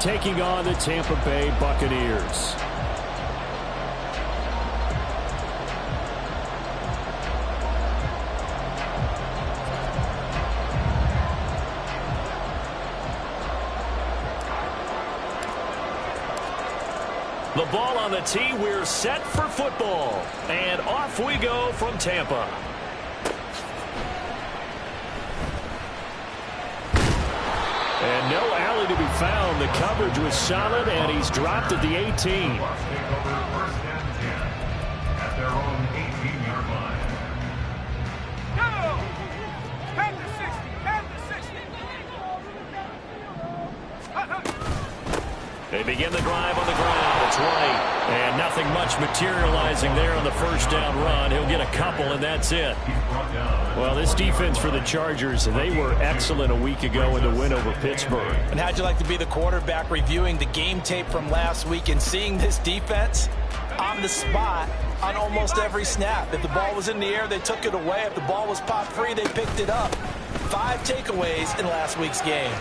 taking on the Tampa Bay Buccaneers. The ball on the tee. We're set for football. And off we go from Tampa. And no alley to be found. The coverage was solid, and he's dropped at the 18. Bucs take over first and 10 at their own 18-yard line. Go! Head to 60! Head to 60! They begin the drive on the ground. It's White. And nothing much materializing there on the first down run. He'll get a couple, and that's it. Well, this defense for the Chargers, they were excellent a week ago in the win over Pittsburgh. And how'd you like to be the quarterback reviewing the game tape from last week and seeing this defense on the spot on almost every snap? If the ball was in the air, they took it away. If the ball was popped free, they picked it up. 5 takeaways in last week's game.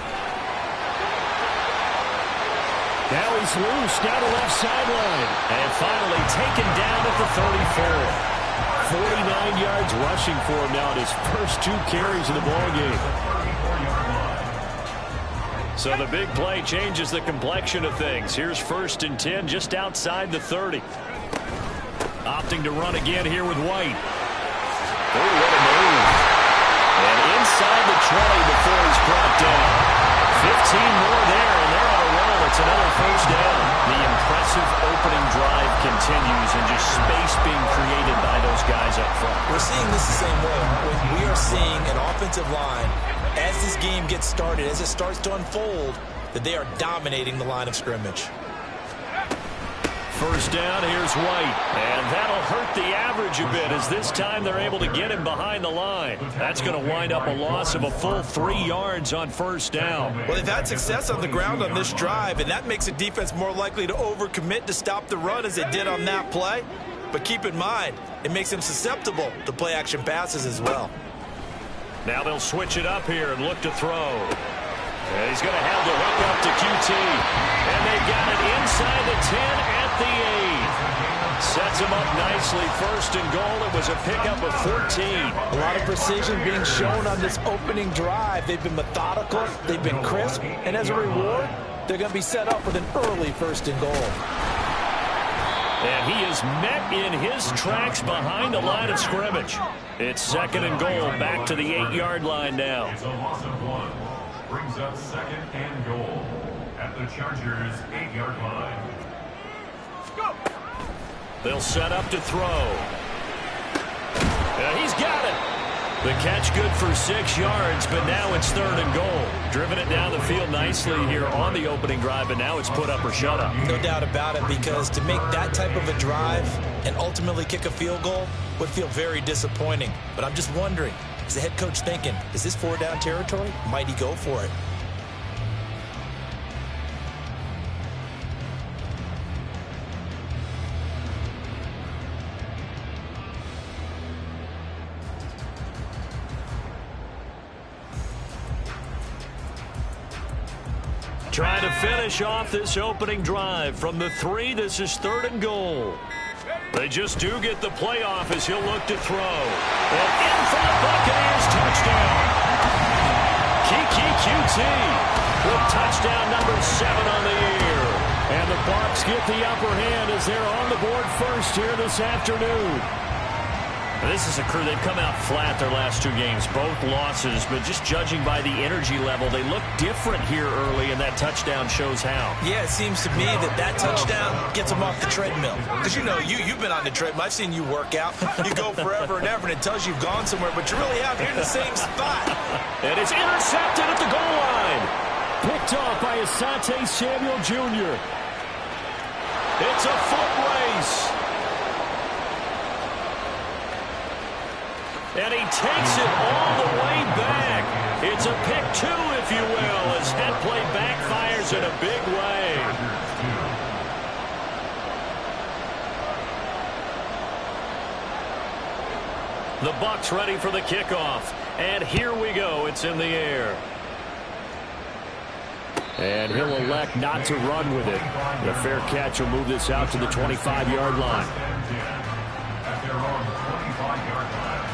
Now he's loose down the left sideline. And finally taken down at the 34. 49 yards rushing for him now in his first 2 carries of the ballgame. So the big play changes the complexion of things. Here's first and 10 just outside the 30. Opting to run again here with White. Oh, what a move. And inside the 20 before he's brought down. 15 more there, and they're on a roll. It's another first down. The impressive opening drive continues, and just space being created by those guys up front. We're seeing this the same way. When we are seeing an offensive line, as this game gets started, as it starts to unfold, that they are dominating the line of scrimmage. First down, here's White. And that'll hurt the average a bit, as this time they're able to get him behind the line. That's going to wind up a loss of a full 3 yards on first down. Well, they've had success on the ground on this drive, and that makes a defense more likely to overcommit to stop the run as they did on that play. But keep in mind, it makes them susceptible to play-action passes as well. Now they'll switch it up here and look to throw. And he's going to have the hook up to QT. And they've got it inside the 10 at the 8. Sets him up nicely. First and goal. It was a pickup of 14. A lot of precision being shown on this opening drive. They've been methodical. They've been crisp. And as a reward, they're going to be set up with an early first and goal. And he is met in his tracks behind the line of scrimmage. It's second and goal. Back to the 8-yard line now. It's a loss of 1. Brings up second and goal at the Chargers' 8-yard line. Go! They'll set up to throw. He's got it. The catch good for 6 yards, but now it's third and goal. Driven it down the field nicely here on the opening drive, and now it's put up or shut up. No doubt about it, because to make that type of a drive and ultimately kick a field goal would feel very disappointing. But I'm just wondering, is the head coach thinking, is this 4-down territory? Might he go for it? Trying to finish off this opening drive from the 3. This is third and goal. They just do get the playoff as he'll look to throw. And in for the Buccaneers, touchdown. Kiki QT with touchdown number 7 on the year. And the Bucs get the upper hand as they're on the board first here this afternoon. This is a crew, they've come out flat their last 2 games, both losses, but just judging by the energy level, they look different here early, and that touchdown shows how. Yeah, it seems to me that touchdown gets them off the treadmill. Because, you know, you've been on the treadmill. I've seen you work out. You go forever and ever, and it tells you you've gone somewhere, but you really have. You're in the same spot. And it's intercepted at the goal line. Picked off by Asante Samuel Jr. It's a foot race. And he takes it all the way back. It's a pick 2, if you will, as that play backfires in a big way. The Bucs ready for the kickoff. And here we go. It's in the air. And he'll elect not to run with it. The fair catch will move this out to the 25-yard line. At their own 25-yard line.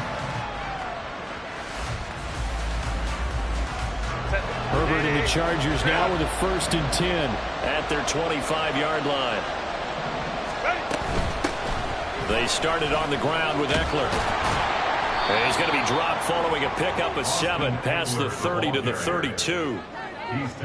Herbert and the Chargers now with a 1st and 10 at their 25-yard line. They started on the ground with Eckler. And he's going to be dropped following a pickup of 7 past the 30 to the 32.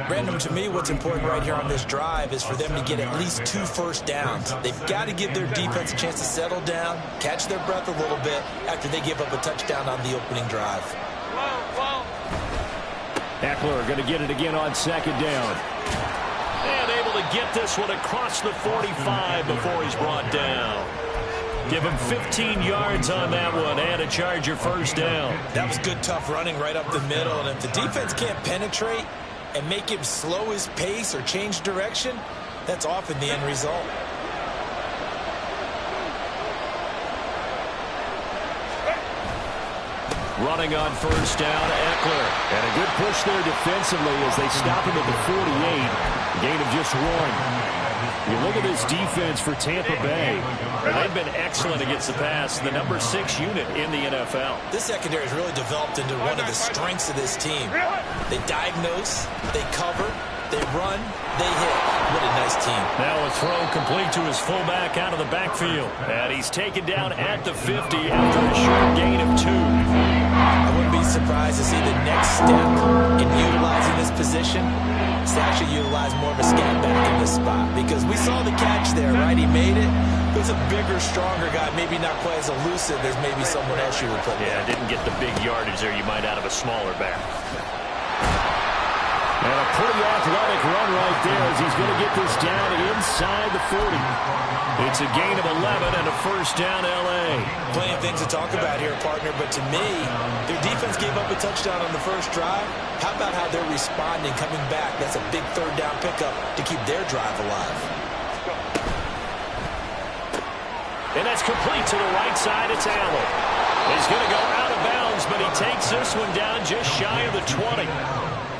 Brandon, to me, what's important right here on this drive is for them to get at least 2 first downs. They've got to give their defense a chance to settle down, catch their breath a little bit after they give up a touchdown on the opening drive. Eckler going to get it again on 2nd down. And able to get this one across the 45 before he's brought down. Give him 15 yards on that one and a Charger 1st down. That was good, tough running right up the middle. And if the defense can't penetrate and make him slow his pace or change direction, that's often the end result. Running on 1st down, Eckler. And a good push there defensively as they stop him at the 48. Gain of just 1. You look at this defense for Tampa Bay. They've been excellent against the pass. The number 6 unit in the NFL. This secondary has really developed into one of the strengths of this team. They diagnose, they cover, they run, they hit. What a nice team. Now a throw complete to his fullback out of the backfield. And he's taken down at the 50 after a short gain of 2. I wouldn't be surprised to see the next step in utilizing this position is to actually utilize more of a scat back in this spot. Because we saw the catch there, right? He made it. It was a bigger, stronger guy, maybe not quite as elusive as maybe someone else you would put there. Yeah, didn't get the big yardage there you might out of a smaller back. And a pretty athletic run right there as he's going to get this down inside the 40. It's a gain of 11 and a 1st down L.A. Plenty of things to talk about here, partner, but to me, their defense gave up a touchdown on the first drive. How about how they're responding, coming back? That's a big 3rd down pickup to keep their drive alive. And that's complete to the right side. It's Allen. He's going to go out of bounds, but he takes this one down just shy of the 20.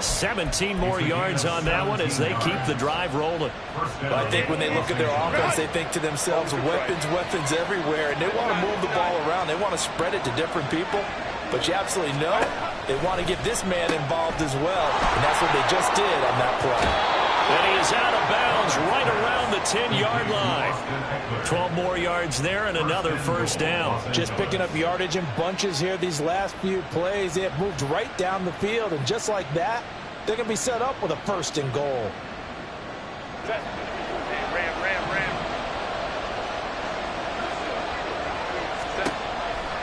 17 more yards on that one as they keep the drive rolling. I think when they look at their offense, they think to themselves, weapons, weapons everywhere, and they want to move the ball around. They want to spread it to different people, but you absolutely know they want to get this man involved as well, and that's what they just did on that play. And he is out of bounds right around the 10-yard line. 12 more yards there and another 1st down. Just picking up yardage in bunches here these last few plays. They have moved right down the field, and just like that, they're going to be set up with a 1st and goal.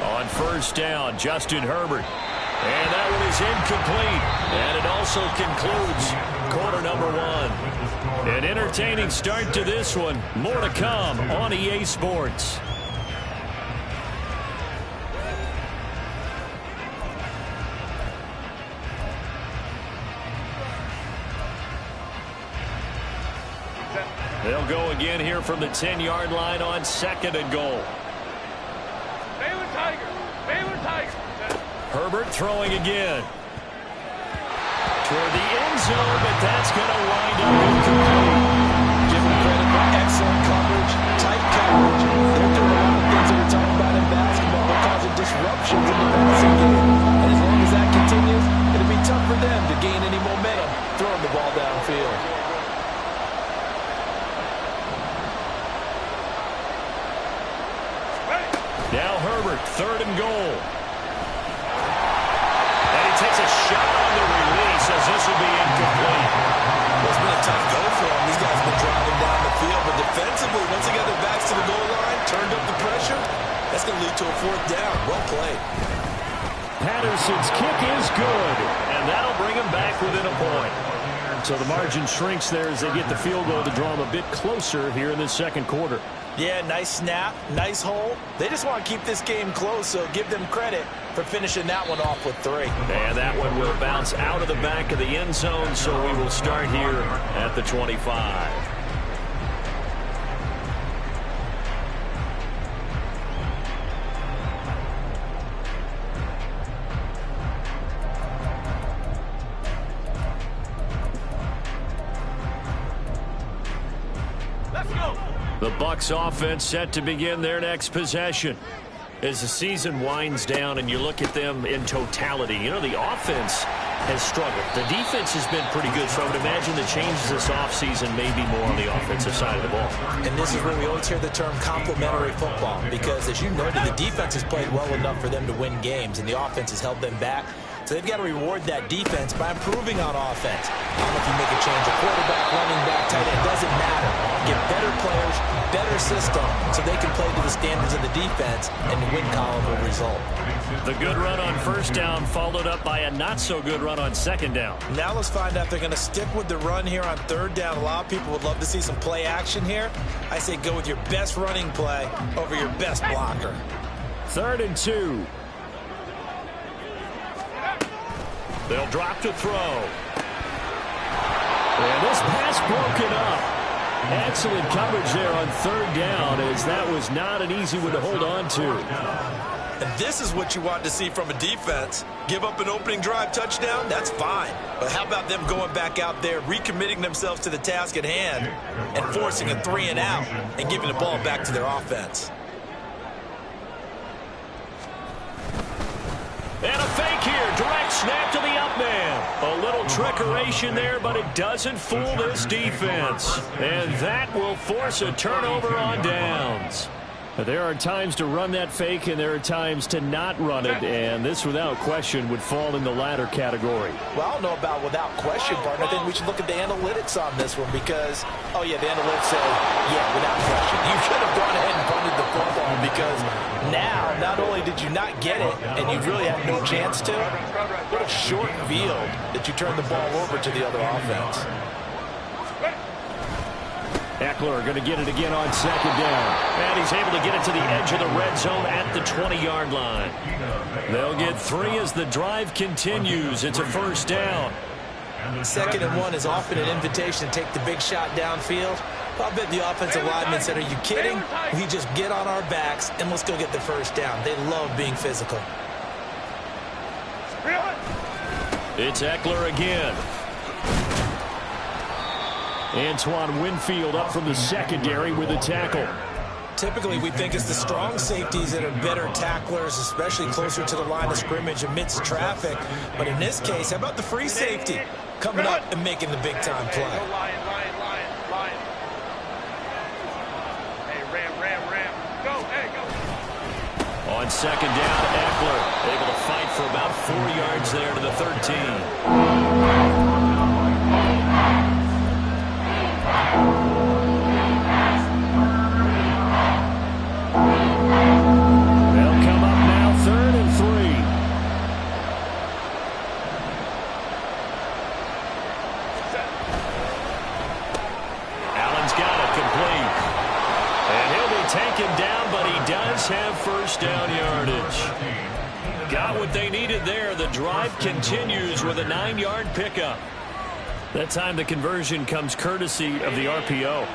On 1st down, Justin Herbert. And that one is incomplete. And it also concludes quarter number 1. An entertaining start to this one. More to come on EA Sports. They'll go again here from the 10-yard line on 2nd and goal. Baylor Tiger. Baylor Tiger. Herbert throwing again. Toward the end zone, but that's going to wind up incomplete. Give them credit for excellent coverage, tight coverage. They're doing a lot of things that we're talking about in basketball. They're causing disruptions in the passing game. And as long as that continues, it'll be tough for them to gain any momentum throwing the ball downfield. Now Herbert, 3rd and goal. And he takes a shot on the release as this will be incomplete. Well, it's been a tough go for them. These guys have been driving down the field, but defensively, once they got their backs to the goal line, turned up the pressure, that's going to lead to a 4th down. Well played. Patterson's kick is good, and that'll bring him back within a point. So the margin shrinks there as they get the field goal to draw them a bit closer here in the 2nd quarter. Yeah, nice snap, nice hole. They just want to keep this game close, so give them credit for finishing that one off with 3. And that one will bounce out of the back of the end zone, so we will start here at the 25. The Bucs offense set to begin their next possession. As the season winds down and you look at them in totality, you know, the offense has struggled. The defense has been pretty good, so I would imagine the changes this offseason may be more on the offensive side of the ball. And this is where we always hear the term complementary football, because as you noted, the defense has played well enough for them to win games, and the offense has held them back. So they've got to reward that defense by improving on offense. I don't know if you make a change, a quarterback, running back, tight end, doesn't matter. Get better players, better system, so they can play to the standards of the defense, and the win column will result. The good run on first down followed up by a not-so-good run on second down. Now let's find out if they're going to stick with the run here on third down. A lot of people would love to see some play action here. I say go with your best running play over your best blocker. 3rd and 2. They'll drop to throw. And this pass broken up. Excellent coverage there on third down, as that was not an easy one to hold on to. And this is what you want to see from a defense. Give up an opening drive touchdown, that's fine. But how about them going back out there, recommitting themselves to the task at hand, and forcing a 3 and out, and giving the ball back to their offense. And a fake here. Direct snap to the up man. A little trickeration there, but it doesn't fool this defense. And that will force a turnover on downs. There are times to run that fake, and there are times to not run it, and this, without question, would fall in the latter category. Well, I don't know about without question, partner. I think we should look at the analytics on this one because, oh, yeah, the analytics say, yeah, without question. You should have gone ahead and punted the football because now, not only did you not get it, and you really had no chance to, what a short field that you turned the ball over to the other offense. Eckler going to get it again on second down. And he's able to get it to the edge of the red zone at the 20-yard line. They'll get 3 as the drive continues. It's a first down. 2nd and 1 is often an invitation to take the big shot downfield. I bet the offensive lineman said, are you kidding? We just get on our backs and let's go get the first down. They love being physical. It's Eckler again. Antoine Winfield up from the secondary with a tackle. Typically, we think it's the strong safeties that are better tacklers, especially closer to the line of scrimmage amidst traffic. But in this case, how about the free safety coming up and making the big-time play? Hey, ram. Go, hey, go. On second down, Eckler able to fight for about 4 yards there to the 13. They'll come up now 3rd and 3. Allen's got it complete. And he'll be taken down, but he does have first down yardage. Got what they needed there. The drive continues with a 9-yard pickup. That time the conversion comes courtesy of the RPO.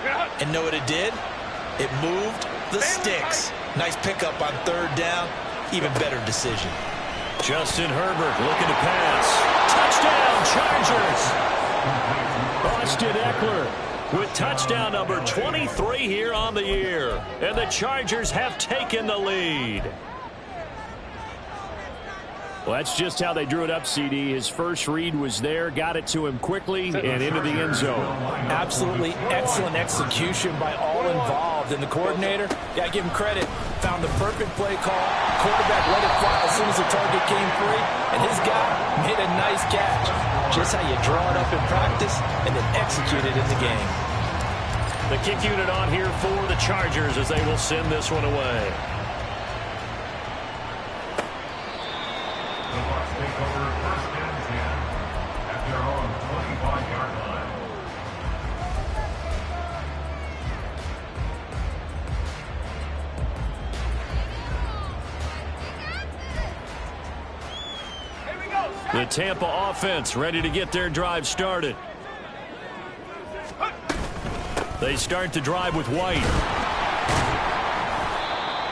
And know what it did? It moved the sticks. Nice pickup on third down. Even better decision. Justin Herbert looking to pass. Touchdown, Chargers! Austin Eckler with touchdown number 23 here on the year. And the Chargers have taken the lead. Well, that's just how they drew it up, CD. His first read was there, got it to him quickly, and into the end zone. Absolutely excellent execution by all involved. And the coordinator, got to give him credit, found the perfect play call. Quarterback let it fly as soon as the target came free, and his guy made a nice catch. Just how you draw it up in practice and then execute it in the game. The kick unit on here for the Chargers as they will send this one away. The Bucs take over 1st and 10 at their own 25-yard line. The Tampa offense ready to get their drive started. They start the drive with White.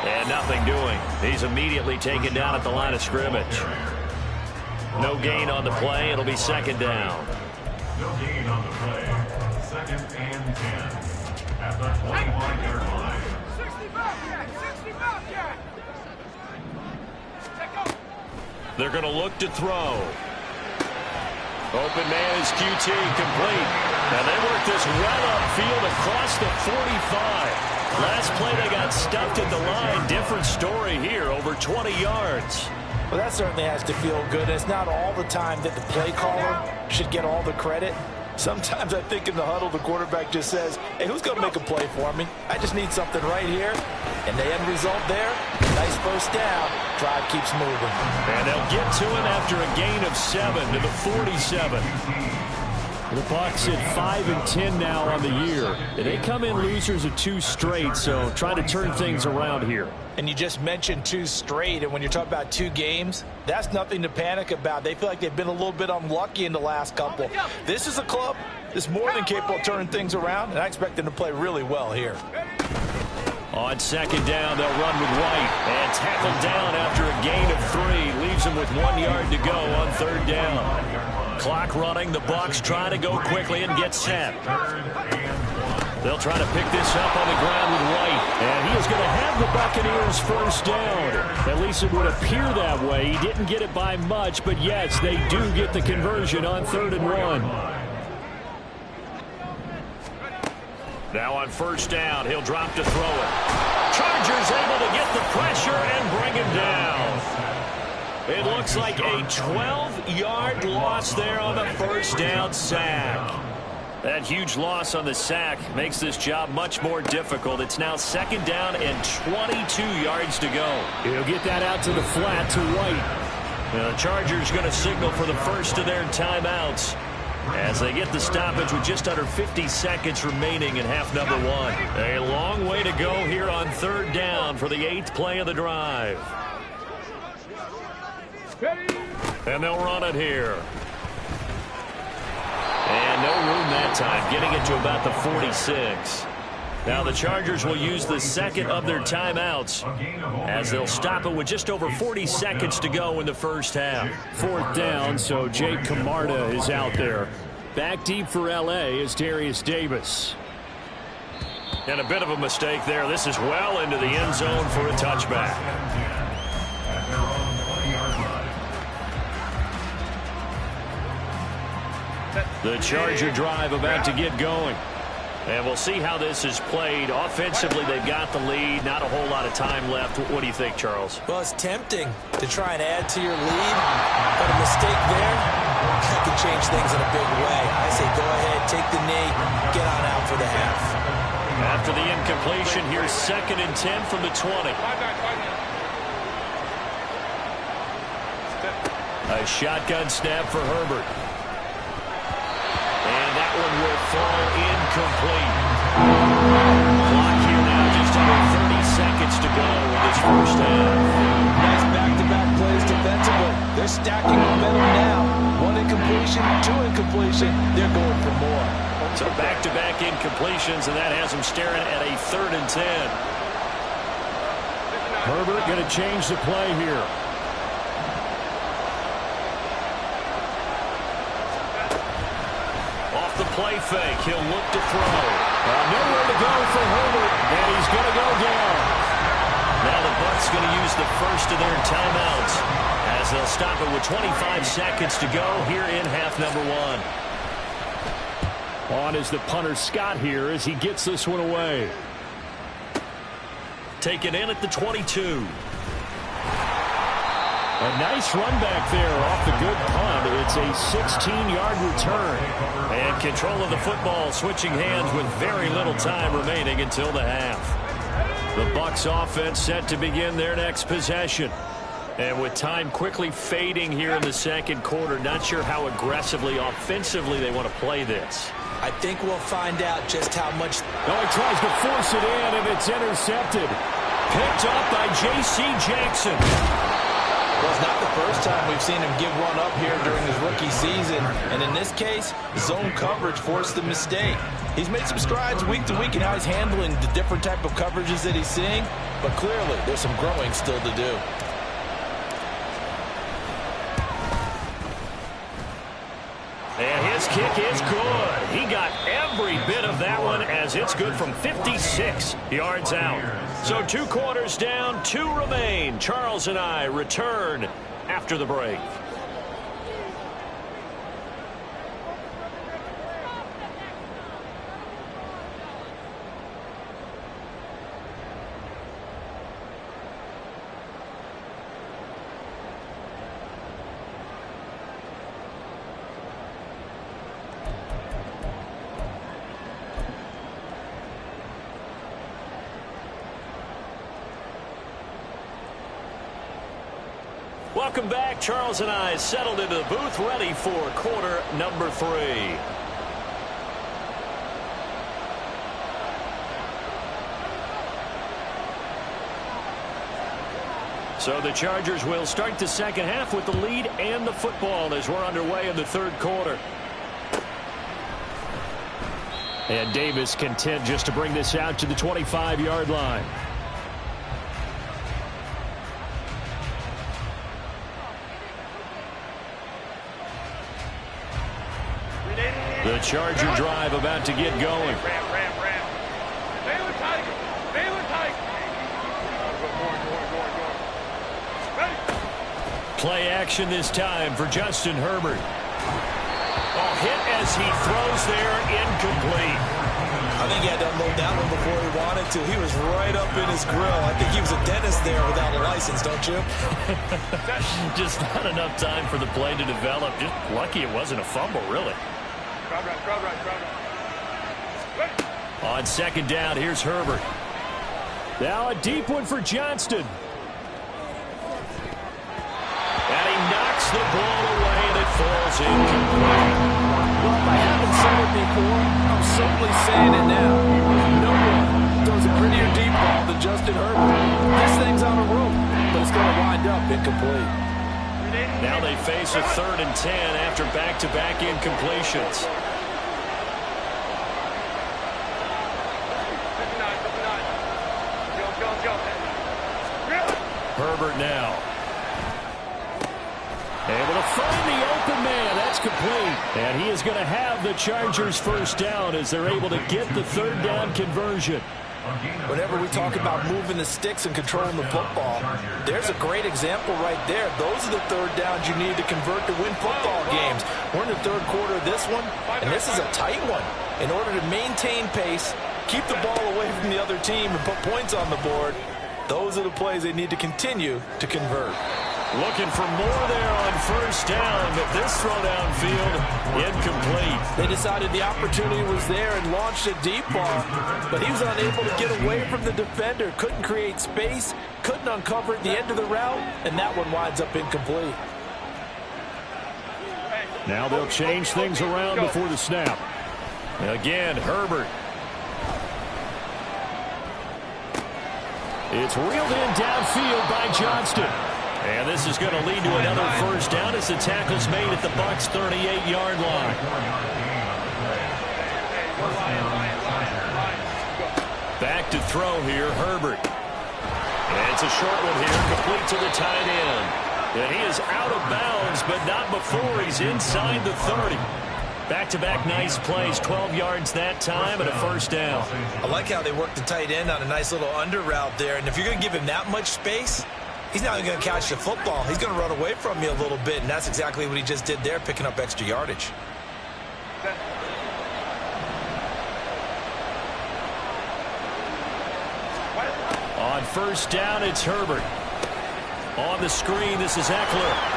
And nothing doing. He's immediately taken down at the line of scrimmage. No gain on the play. It'll be second down. No gain on the play. 2nd and 10 at at the 25-yard line. 60 Bobcat! They're going to look to throw. Open man is QT, complete. And they work this well upfield across the 45. Last play they got stuffed at the line. Different story here, over 20 yards. Well, that certainly has to feel good. It's not all the time that the play caller should get all the credit. Sometimes I think in the huddle, the quarterback just says, hey, who's going to make a play for me? I just need something right here. And the end result there, nice first down. Drive keeps moving. And they'll get to him after a gain of 7 to the 47. The Bucs at 5-10 now on the year. They come in losers of 2 straight, so trying to turn things around here. And you just mentioned 2 straight, and when you're talking about 2 games, that's nothing to panic about. They feel like they've been a little bit unlucky in the last couple. This is a club that's more than capable of turning things around, and I expect them to play really well here. On second down, they'll run with White and tackled down after a gain of 3. Leaves them with 1 yard to go on third down. Clock running. The Bucs trying to go quickly and get set. They'll try to pick this up on the ground with White. And he is going to have the Buccaneers first down. At least it would appear that way. He didn't get it by much, but yes, they do get the conversion on 3rd and 1. Now on first down, he'll drop to throw it. Chargers able to get the pressure and bring him down. It looks like a 12-yard loss there on the first down sack. That huge loss on the sack makes this job much more difficult. It's now second down and 22 yards to go. He'll get that out to the flat to White. The Chargers going to signal for the first of their timeouts as they get the stoppage with just under 50 seconds remaining in half number 1. A long way to go here on third down for the 8th play of the drive. And they'll run it here. And no room that time, getting it to about the 46. Now the Chargers will use the second of their timeouts as they'll stop it with just over 40 seconds to go in the first half. 4th down, so Jake Camarda is out there. Back deep for L.A. is Darius Davis. And a bit of a mistake there. This is well into the end zone for a touchback. The Charger drive about to get going. And we'll see how this is played. Offensively, they've got the lead. Not a whole lot of time left. What do you think, Charles? Well, it's tempting to try and add to your lead, but a mistake there can change things in a big way. I say go ahead, take the knee, get on out for the half. After the incompletion, here's 2nd and 10 from the 20. A shotgun snap for Herbert. And that one will fall incomplete. Clock here now, just under 30 seconds to go in this first half. Nice back-to-back plays defensively. They're stacking momentum now. 1 incompletion, 2 incompletion. They're going for more. So back-to-back incompletions, and that has them staring at a 3rd and 10. Herbert going to change the play here. The play fake. He'll look to throw. Nowhere to go for Herbert, and he's going to go down. Now the Bucs going to use the first of their timeouts as they'll stop it with 25 seconds to go here in half number 1. On is the punter Scott here as he gets this one away. Taken in at the 22. A nice run back there off the good punt. It's a 16-yard return. And control of the football switching hands with very little time remaining until the half. The Bucs offense set to begin their next possession. And with time quickly fading here in the second quarter, not sure how aggressively, offensively they want to play this. I think we'll find out just how much. Oh, he tries to force it in, and it's intercepted. Picked up by J.C. Jackson. Well, it's not the first time we've seen him give one up here during his rookie season. And in this case, zone coverage forced the mistake. He's made some strides week to week in how he's handling the different type of coverages that he's seeing. But clearly, there's some growing still to do. And his kick is good. He got every bit of that one as as it's good from 56 yards out. So 2 quarters down, 2 remain. Charles and I return after the break. Welcome back. Charles and I settled into the booth, ready for quarter number 3. So the Chargers will start the second half with the lead and the football as we're underway in the 3rd quarter. And Davis content just to bring this out to the 25-yard line. The Charger drive about to get going. Play action this time for Justin Herbert. Oh, hit as he throws there, incomplete. I think he had to unload that one before he wanted to. He was right up in his grill. I think he was a dentist there without a license, don't you? Just not enough time for the play to develop. Just lucky it wasn't a fumble, really. On second down, here's Herbert. Now a deep one for Johnston. And he knocks the ball away, and it falls incomplete. Well, if I haven't said it before, I'm simply saying it now. No one throws a prettier deep ball than Justin Herbert. This thing's on a rope, but it's going to wind up incomplete. Now they face a 3rd and 10 after back-to-back incompletions. Herbert now. Able to find the open man. That's complete. And he is going to have the Chargers first down as they're able to get the 3rd down conversion. Whenever we talk about moving the sticks and controlling the football, there's a great example right there. Those are the 3rd downs you need to convert to win football games. We're in the 3rd quarter of this one, and this is a tight one. In order to maintain pace, keep the ball away from the other team, and put points on the board, those are the plays they need to continue to convert. Looking for more there on first down, but this throw downfield, incomplete. They decided the opportunity was there and launched a deep ball, but he was unable to get away from the defender, couldn't create space, couldn't uncover at the end of the route, and that one winds up incomplete. Now they'll change things around before the snap. Again, Herbert. It's reeled in downfield by Johnston. And this is going to lead to another first down as the tackle's made at the Bucs' 38-yard line. Back to throw here, Herbert. And it's a short one here, complete to the tight end. And he is out of bounds, but not before he's inside the 30. Back-to-back nice plays, 12 yards that time and a first down. I like how they worked the tight end on a nice little under route there. And if you're going to give him that much space, he's not even going to catch the football. He's going to run away from you a little bit, and that's exactly what he just did there, picking up extra yardage. On first down, it's Herbert. On the screen, this is Eckler.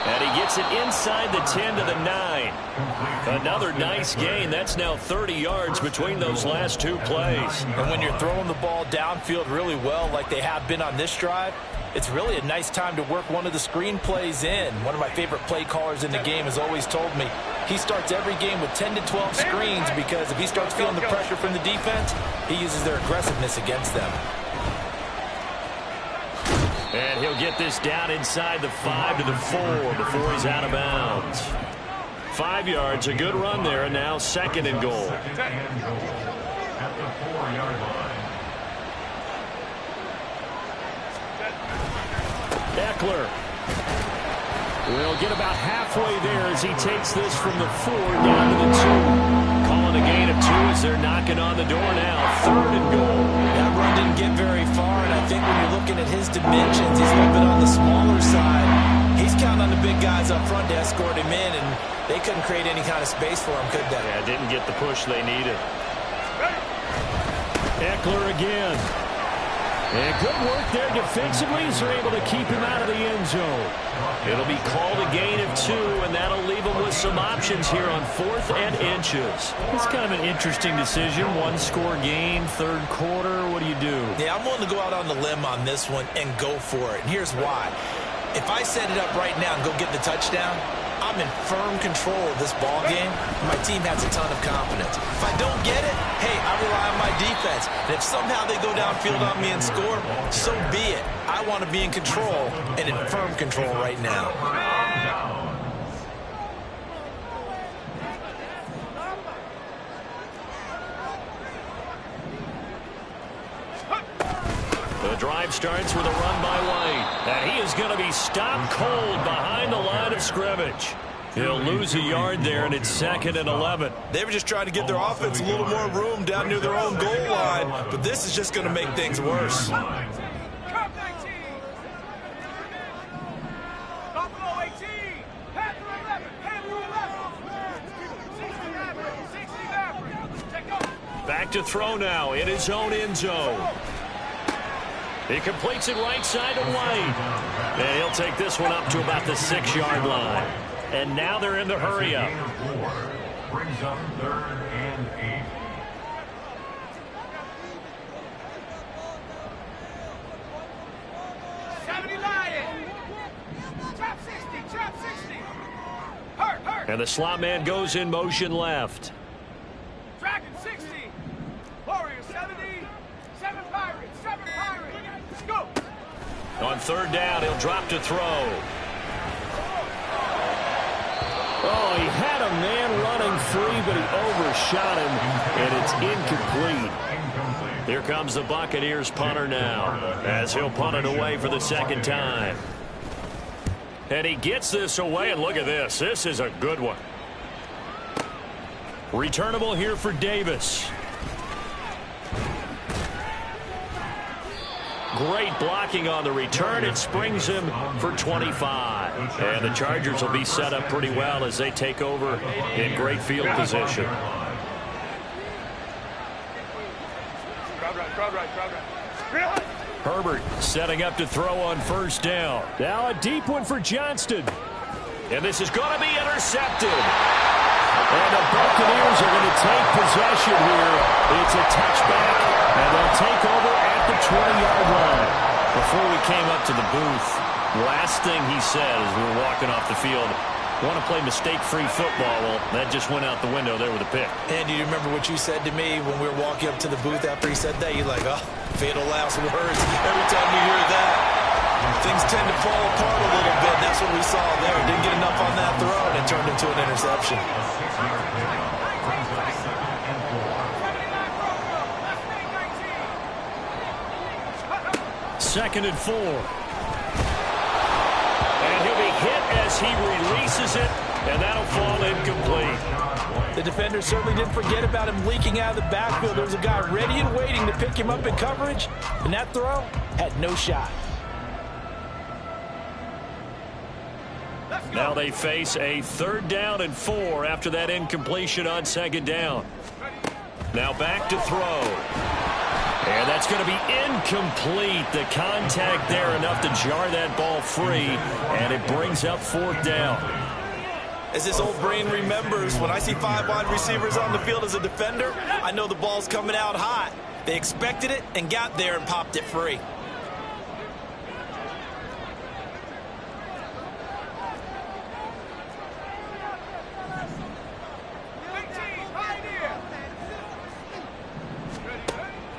And he gets it inside the 10 to the 9. Another nice gain. That's now 30 yards between those last 2 plays. And when you're throwing the ball downfield really well like they have been on this drive, it's really a nice time to work one of the screen plays in. One of my favorite play callers in the game has always told me he starts every game with 10 to 12 screens because if he starts feeling the pressure from the defense, he uses their aggressiveness against them. And he'll get this down inside the 5 to the 4 before he's out of bounds. 5 yards, a good run there, and now 2nd and goal. At the 4-yard line. Eckler will get about halfway there as he takes this from the 4 down to the 2. Calling a gain of 2 as they're knocking on the door now. 3rd and goal. That run didn't get very far, and I think when you're looking at his dimensions, he's a little bit on the smaller side. He's counting on the big guys up front to escort him in, and they couldn't create any kind of space for him, could they? Yeah, didn't get the push they needed. Eckler again. And good work there defensively as they're able to keep him out of the end zone. It'll be called a gain of 2, and that'll leave them with some options here on 4th and inches. It's kind of an interesting decision. 1-score game, 3rd quarter. What do you do? Yeah, I'm willing to go out on the limb on this one and go for it. And here's why. If I set it up right now and go get the touchdown, I'm in firm control of this ball game. My team has a ton of confidence. If I don't get it, hey, I rely on my defense. And if somehow they go downfield on me and score, so be it. I want to be in control and in firm control right now. The drive starts with a run by White. And he is going to be stopped cold behind the line of scrimmage. He'll lose a yard there, and it's 2nd and 11. They were just trying to give their offense a little more room down near their own goal line, but this is just going to make things worse. Come 19. Buffalo 18. Panther 11. Panther 11. 60 Maverick. Take over. Back to throw now in his own end zone. He completes it right side to White. And he'll take this one up to about the 6-yard line. And now they're in the hurry up. Brings up 3rd and 8. Trap 60. Hurt. And the slot man goes in motion left. Dragon 60. Warriors 70. 7 Pirates. Go. On 3rd down, he'll drop to throw. Oh, he had a man running free, but he overshot him, and it's incomplete. Here comes the Buccaneers punter now, as he'll punt it away for the 2nd time. And he gets this away, and look at this. This is a good one. Returnable here for Davis. Great blocking on the return. It springs him for 25. And the Chargers will be set up pretty well as they take over in great field position. Herbert setting up to throw on 1st down. Now a deep one for Johnston. And this is going to be intercepted. And the Buccaneers are going to take possession here. It's a touchback, and they'll take over at the 20-yard line. Before we came up to the booth, last thing he said as we were walking off the field, want to play mistake-free football. Well, that just went out the window there with a pick. And do you remember what you said to me when we were walking up to the booth after he said that? You're like, oh, fatal last words. Every time you hear that, things tend to fall apart a little bit. That's what we saw there. Didn't get enough on that throw, and it turned into an interception. 2nd and 4. And he'll be hit as he releases it, and that'll fall incomplete. The defender certainly didn't forget about him leaking out of the backfield. There was a guy ready and waiting to pick him up in coverage, and that throw had no shot. Now they face a 3rd down and 4 after that incompletion on 2nd down. Now back to throw. And that's going to be incomplete. The contact there enough to jar that ball free, and it brings up 4th down. As this old brain remembers, when I see 5 wide receivers on the field as a defender, I know the ball's coming out hot. They expected it and got there and popped it free.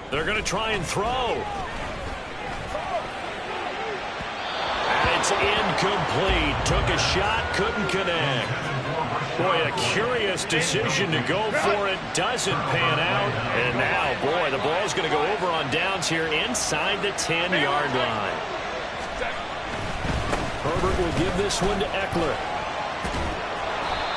They're going to try and throw. And it's incomplete. Took a shot, couldn't connect. Boy, a curious decision to go for it. Doesn't pan out. And now, boy, the ball's going to go over on downs here inside the 10-yard line. Herbert will give this one to Eckler.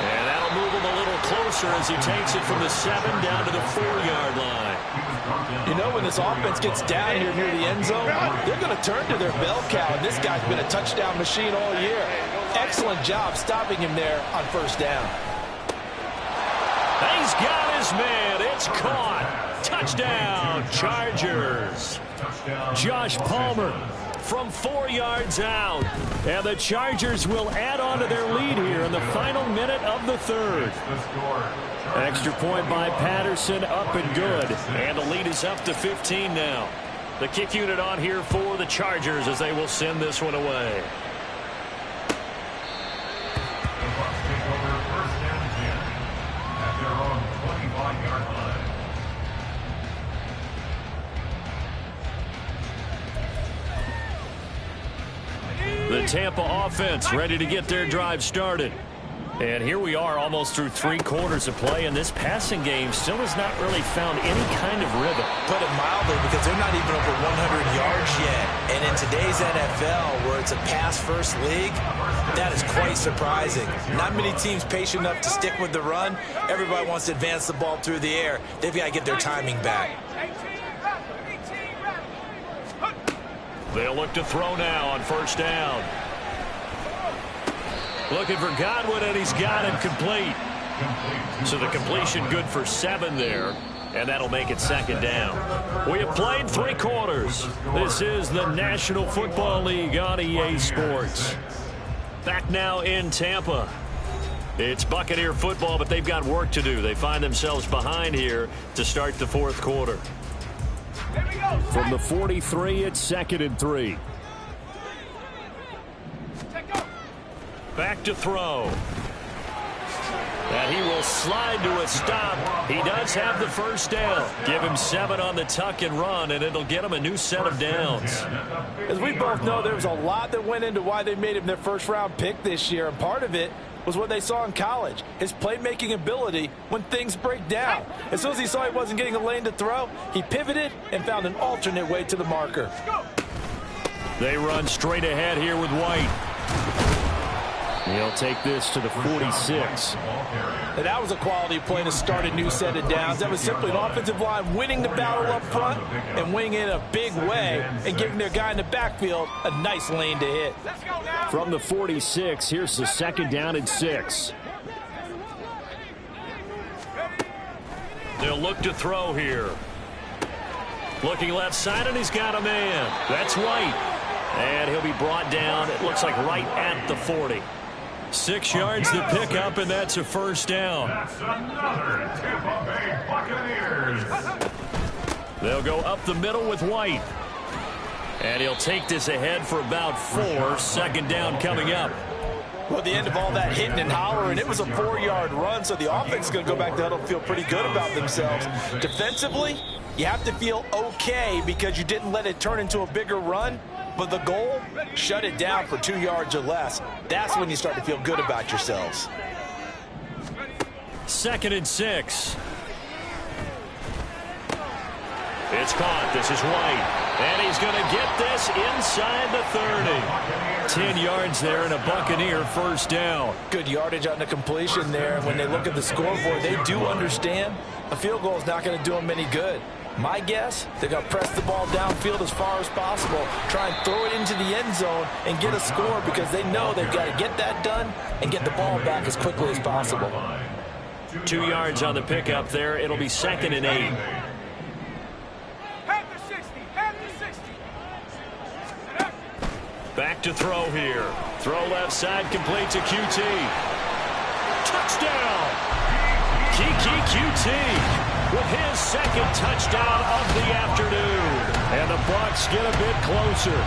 And that'll move him a little closer closer as he takes it from the 7 down to the 4-yard line. You know, when this offense gets down here near the end zone, they're going to turn to their bell cow, and this guy's been a touchdown machine all year. Excellent job stopping him there on first down. He's got his man. It's caught. Touchdown, Chargers. Josh Palmer from 4 yards out. And the Chargers will add on to their lead here in the final minute of the third. Extra point by Patterson, up and good. And the lead is up to 15 now. The kick unit on here for the Chargers as they will send this one away. The Bucs take over first down 10 at their own 25-yard line. The Tampa offense ready to get their drive started. And here we are almost through 3 quarters of play, and this passing game still has not really found any kind of rhythm. Put it mildly, because they're not even over 100 yards yet. And in today's NFL, where it's a pass-first league, that is quite surprising. Not many teams patient enough to stick with the run. Everybody wants to advance the ball through the air. They've got to get their timing back. They'll look to throw now on first down. Looking for Godwin, and he's got him complete. So the completion good for 7 there, and that'll make it second down. We have played 3 quarters. This is the National Football League on EA Sports. Back now in Tampa. It's Buccaneer football, but they've got work to do. They find themselves behind here to start the 4th quarter. From the 43, it's 2nd and 3. Back to throw. And he will slide to a stop. He does have the first down. Give him 7 on the tuck and run, and it'll get him a new set of downs. As we both know, there was a lot that went into why they made him their first-round pick this year, and part of it was what they saw in college, his playmaking ability when things break down. As soon as he saw he wasn't getting a lane to throw, he pivoted and found an alternate way to the marker. They run straight ahead here with White. He'll take this to the 46. And that was a quality play to start a new set of downs. That was simply an offensive line winning the battle up front and winning it in a big way and giving their guy in the backfield a nice lane to hit. From the 46, here's the 2nd down and 6. They'll look to throw here. Looking left side, and he's got a man. That's White. And he'll be brought down, it looks like right at the 40. 6 yards to pick up, and that's a first down. That's another Tampa Bay Buccaneers. They'll go up the middle with White. And he'll take this ahead for about 4. 2nd down coming up. Well, at the end of all that hitting and hollering, it was a 4-yard run, so the offense is going to go back to huddle and feel pretty good about themselves. Defensively, you have to feel okay because you didn't let it turn into a bigger run. But the goal, shut it down for 2 yards or less. That's when you start to feel good about yourselves. 2nd and 6. It's caught. This is White. And he's going to get this inside the 30. 10 yards there and a Buccaneer first down. Good yardage on the completion there. When they look at the scoreboard, they do understand a field goal is not going to do them any good. My guess, they're going to press the ball downfield as far as possible, try and throw it into the end zone and get a score because they know they've got to get that done and get the ball back as quickly as possible. 2 yards on the pickup there. It'll be 2nd and 8. Back to throw here. Throw left side, complete to QT. Touchdown! Kiki QT with his 2nd touchdown of the afternoon. And the Bucs get a bit closer.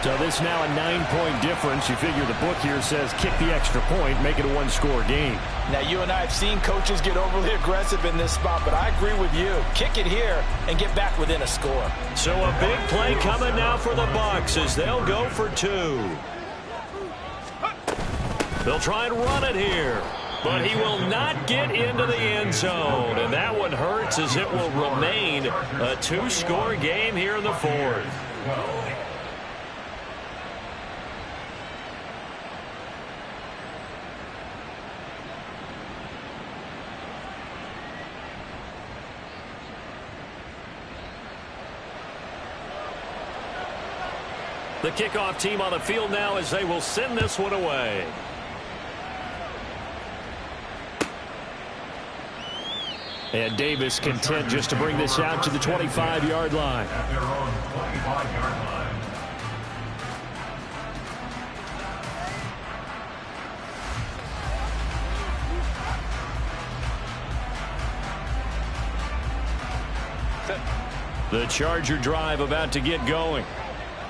So this now a 9-point difference. You figure the book here says kick the extra point, make it a 1-score game. Now, you and I have seen coaches get overly aggressive in this spot, but I agree with you. Kick it here and get back within a score. So a big play coming now for the Bucs as they'll go for 2. They'll try and run it here, but he will not get into the end zone. And that one hurts as it will remain a 2-score game here in the 4th. The kickoff team on the field now as they will send this one away. And Davis content just to bring this out to the 25-yard line. At their own 25-yard line. The Charger drive about to get going.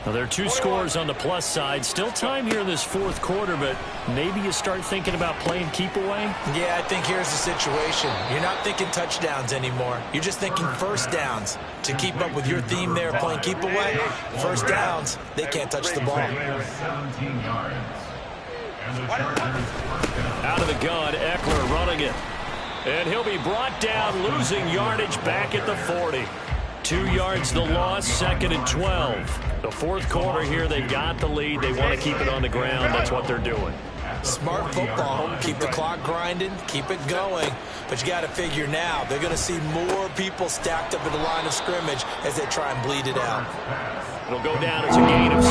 Now, there are two scores on the plus side. Still time here in this fourth quarter, but maybe you start thinking about playing keep away? Yeah, I think here's the situation. You're not thinking touchdowns anymore. You're just thinking first downs. To keep up with your theme there, playing keep away, first downs, they can't touch the ball. 17 yards. And the Chargers first down. Out of the gun, Eckler running it. And he'll be brought down, losing yardage back at the 40. 2 yards the loss, 2nd and 12. The fourth quarter here, they've got the lead. They want to keep it on the ground. That's what they're doing. Smart football. Keep the clock grinding, keep it going. But you got to figure now, they're going to see more people stacked up at the line of scrimmage as they try and bleed it out. It'll go down as a gain of 6.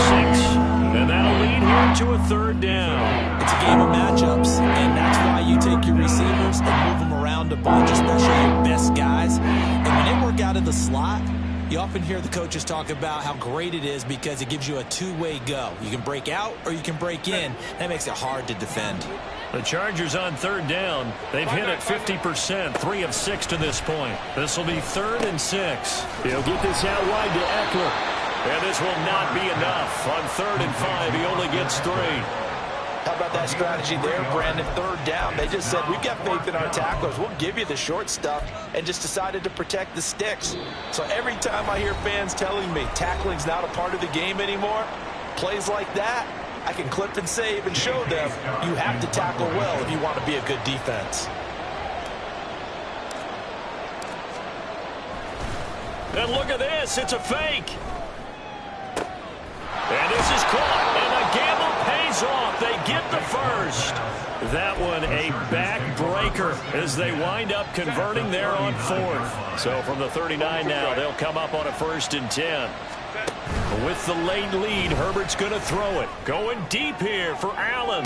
And that'll lead here to a 3rd down. It's a game of matchups, and that's why you take your receivers and move them around a bunch, especially your best guys. And when they work out of the slot, you often hear the coaches talk about how great it is because it gives you a two-way go. You can break out or you can break in. That makes it hard to defend. The Chargers on 3rd down. They've hit it 50%, 3 of 6 to this point. This will be 3rd and 6. He'll get this out wide to Eckler. And this will not be enough. On 3rd and 5, he only gets 3. How about that strategy there, Brandon? 3rd down. They just said, we've got faith in our tacklers. We'll give you the short stuff, and just decided to protect the sticks. So every time I hear fans telling me tackling's not a part of the game anymore, plays like that, I can clip and save and show them you have to tackle well if you want to be a good defense. And look at this. It's a fake. And this is caught, and the gamble pays off. They get the first. That one a backbreaker as they wind up converting there on 4th. So from the 39 now, they'll come up on a 1st and 10. With the late lead, Herbert's going to throw it. Going deep here for Allen.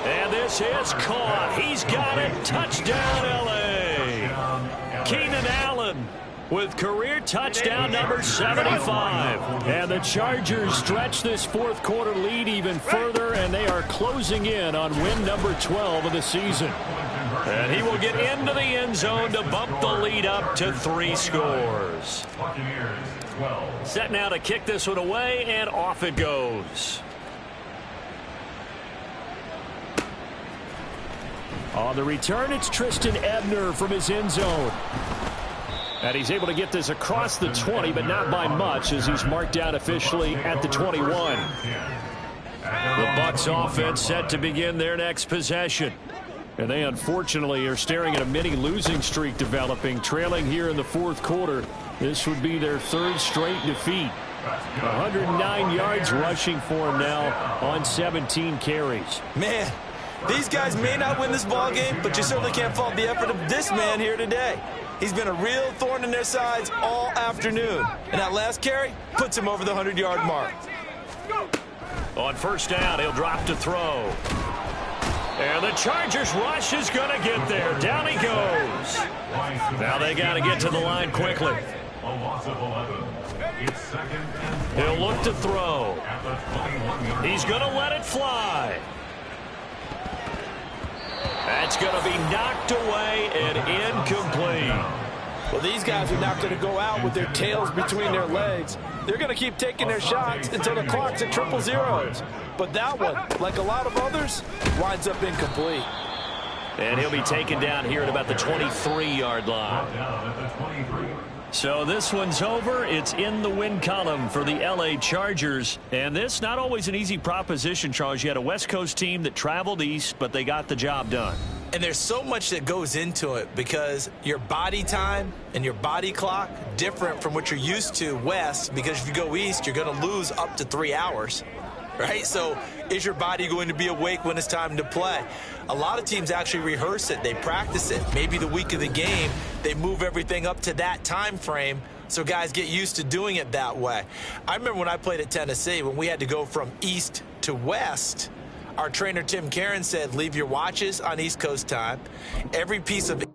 And this is caught. He's got it. Touchdown, L.A. Keenan Allen with career touchdown number 75. And the Chargers stretch this fourth quarter lead even further, and they are closing in on win number 12 of the season. And he will get into the end zone to bump the lead up to 3 scores. Set now to kick this one away, and off it goes. On the return, it's Tristan Ebner from his end zone. And he's able to get this across the 20, but not by much, as he's marked down officially at the 21. The Bucs offense set to begin their next possession. And they unfortunately are staring at a mini losing streak developing, trailing here in the fourth quarter. This would be their 3rd straight defeat. 109 yards rushing for him now on 17 carries. Man, these guys may not win this ball game, but you certainly can't fault the effort of this man here today. He's been a real thorn in their sides all afternoon. And that last carry puts him over the 100-yard mark. On first down, he'll drop to throw. And the Chargers rush is going to get there. Down he goes. Now they got to get to the line quickly. He'll look to throw. He's going to let it fly. That's going to be knocked away and incomplete. Well, these guys are not going to go out with their tails between their legs. They're going to keep taking their shots until the clock's at 000. But that one, like a lot of others, winds up incomplete. And he'll be taken down here at about the 23-yard line. So this one's over. It's in the win column for the L.A. Chargers. And this, not always an easy proposition, Charles. You had a West Coast team that traveled east, but they got the job done. And there's so much that goes into it because your body time and your body clock different from what you're used to west, because if you go east, you're going to lose up to 3 hours. right? So is your body going to be awake when it's time to play? A lot of teams actually rehearse it. They practice it. Maybe the week of the game, they move everything up to that time frame so guys get used to doing it that way. I remember when I played at Tennessee, when we had to go from east to west, our trainer Tim Karen said, leave your watches on East Coast time. Every piece of